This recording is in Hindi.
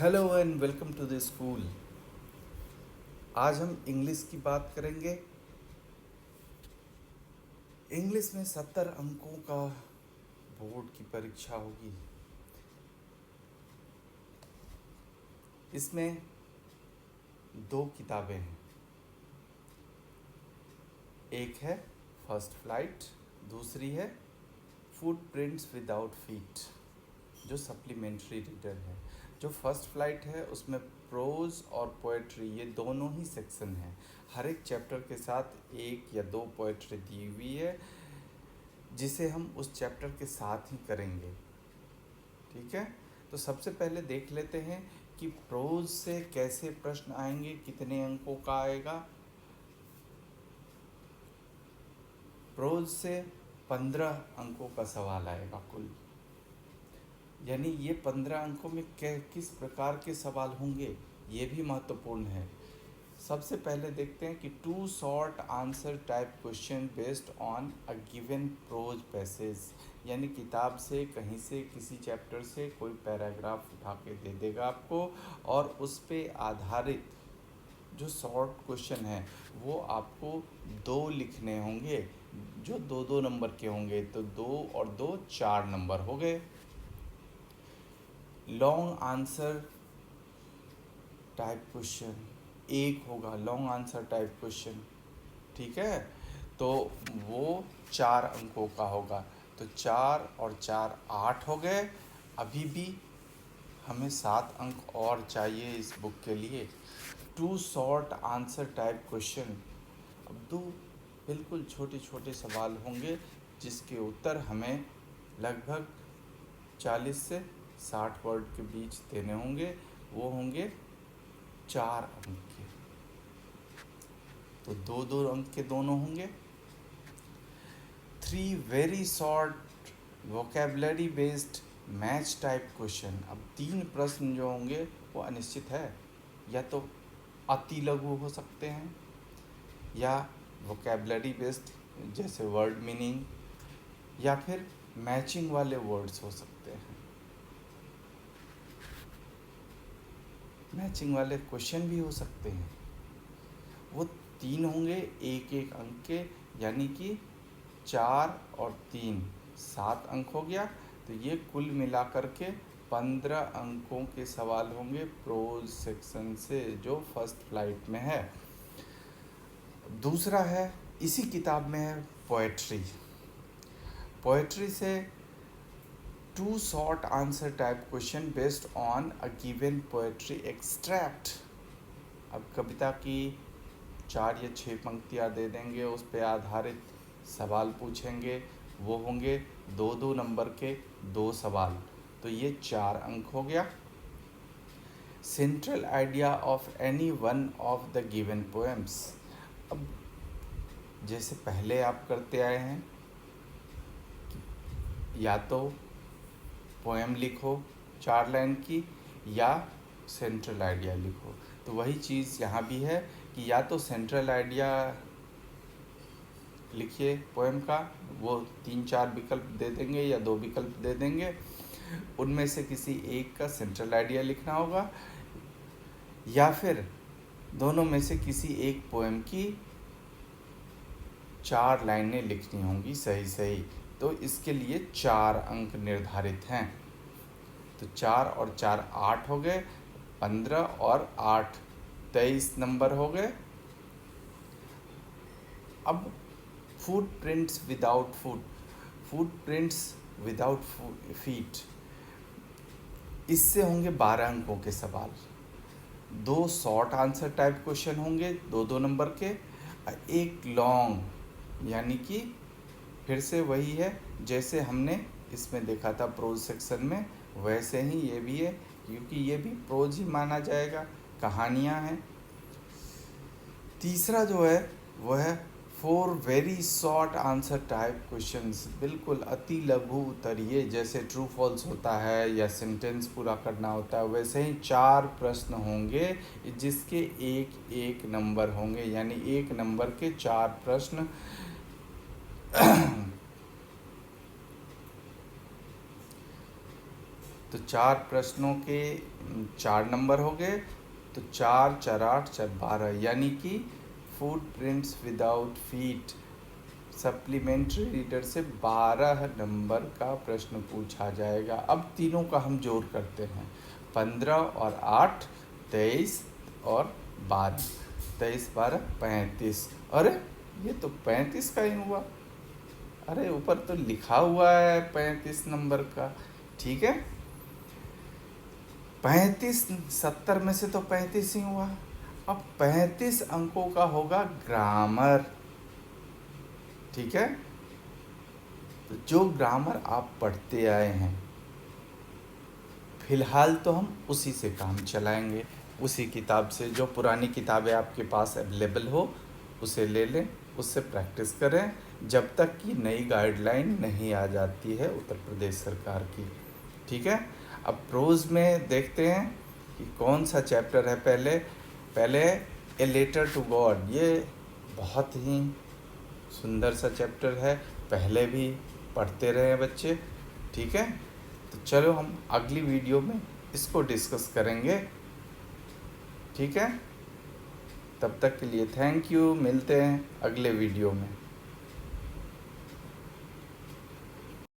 Hello and welcome to the school. आज हम इंग्लिश की बात करेंगे। इंग्लिश में 70 अंकों का बोर्ड की परीक्षा होगी। इसमें दो किताबें हैं। एक है फर्स्ट फ्लाइट, दूसरी है फुटप्रिंट्स विदाउट फीट, जो सप्लीमेंट्री रीडर है। जो फर्स्ट फ्लाइट है उसमें प्रोज और पोएट्री ये दोनों ही सेक्शन हैं। हर एक चैप्टर के साथ एक या दो पोएट्री दी हुई है, जिसे हम उस चैप्टर के साथ ही करेंगे। ठीक है, तो सबसे पहले देख लेते हैं कि प्रोज से कैसे प्रश्न आएंगे, कितने अंकों का आएगा। प्रोज से 15 अंकों का सवाल आएगा कुल, यानी ये 15 अंकों में किस प्रकार के सवाल होंगे ये भी महत्वपूर्ण है। सबसे पहले देखते हैं कि 2 short answer type question based on a given prose passage, यानी किताब से कहीं से किसी चैप्टर से कोई पैराग्राफ उठा के दे देगा आपको, और उस पे आधारित जो शॉर्ट क्वेश्चन है वो आपको 2 लिखने होंगे, जो 2-2 नंबर के होंगे। तो 2 और 2 4 नंबर हो गए। लॉन्ग आंसर टाइप क्वेश्चन एक होगा, लॉन्ग आंसर टाइप क्वेश्चन। ठीक है, तो वो 4 अंकों का होगा। तो 4 और 4 8 हो गए। अभी भी हमें 7 अंक और चाहिए इस बुक के लिए। 2 शॉर्ट आंसर टाइप क्वेश्चन, अब 2 बिल्कुल छोटे छोटे सवाल होंगे जिसके उत्तर हमें लगभग 40 से 60 वर्ड के बीच देने होंगे। वो होंगे 4 अंक के, तो 2-2 अंक के दोनों होंगे। 3 very short vocabulary based match type question, अब 3 प्रश्न जो होंगे वो अनिश्चित है, या तो अति लघु हो सकते हैं या वोकेबलरी बेस्ड जैसे वर्ड मीनिंग, या फिर मैचिंग वाले वर्ड्स हो सकते हैं। मैचिंग वाले क्वेश्चन भी हो सकते हैं। वो 3 होंगे 1-1 अंक के, यानी कि 4 और 3 7 अंक हो गया। तो ये कुल मिलाकर के 15 अंकों के सवाल होंगे प्रोज सेक्शन से, जो फर्स्ट फ्लाइट में है। दूसरा है, इसी किताब में है पोएट्री। पोएट्री से 2 short answer type question based on a given poetry extract. अब कविता की 4 या 6 पंक्तियाँ दे देंगे, उस पर आधारित सवाल पूछेंगे। वो होंगे 2-2 नंबर के 2 सवाल, तो ये 4 अंक हो गया। Central idea of any one of the given poems, अब जैसे पहले आप करते आए हैं, या तो पोएम लिखो 4 लाइन की, या सेंट्रल आइडिया लिखो। तो वही चीज़ यहाँ भी है कि या तो सेंट्रल आइडिया लिखिए पोएम का, वो 3-4 विकल्प दे देंगे या 2 विकल्प दे देंगे, उनमें से किसी एक का सेंट्रल आइडिया लिखना होगा, या फिर दोनों में से किसी एक पोएम की 4 लाइनें लिखनी होंगी सही सही। तो इसके लिए 4 अंक निर्धारित हैं। तो 4 और 4 8 हो गए, 15 और 8 23 नंबर हो गए। अब footprints without footprints without feet, इससे होंगे 12 अंकों के सवाल। 2 शॉर्ट आंसर टाइप क्वेश्चन होंगे 2-2 नंबर के, एक लॉन्ग, यानी कि फिर से वही है जैसे हमने इसमें देखा था प्रोज सेक्शन में, वैसे ही ये भी है, क्योंकि ये भी प्रोज ही माना जाएगा, कहानियाँ हैं। तीसरा जो है वो है 4 very short answer type questions, बिल्कुल अति लघु उत्तरीय, जैसे ट्रू फॉल्स होता है या सेंटेंस पूरा करना होता है, वैसे ही 4 प्रश्न होंगे जिसके 1-1 नंबर होंगे, यानी 1 नंबर के 4 प्रश्न। तो 4 प्रश्नों के 4 नंबर हो गए, तो 4 4 8 4 12, यानी कि food prints without feet supplementary reader से 12 नंबर का प्रश्न पूछा जाएगा। अब तीनों का हम जोड़ करते हैं, 15 और 8 23 और 12, 23 12 35। अरे ये तो 35 का ही हुआ, अरे ऊपर तो लिखा हुआ है 35 नंबर का। ठीक है, 35 70 में से तो 35 ही हुआ। अब 35 अंकों का होगा ग्रामर। ठीक है, तो जो ग्रामर आप पढ़ते आए हैं फिलहाल तो हम उसी से काम चलाएंगे, उसी किताब से, जो पुरानी किताबें आपके पास अवेलेबल हो उसे ले लें, उससे प्रैक्टिस करें जब तक कि नई गाइडलाइन नहीं आ जाती है उत्तर प्रदेश सरकार की। ठीक है, अब प्रोज में देखते हैं कि कौन सा चैप्टर है। पहले ए लेटर टू गॉड, ये बहुत ही सुंदर सा चैप्टर है, पहले भी पढ़ते रहे बच्चे। ठीक है, तो चलो हम अगली वीडियो में इसको डिस्कस करेंगे। ठीक है, तब तक के लिए थैंक यू, मिलते हैं अगले वीडियो में।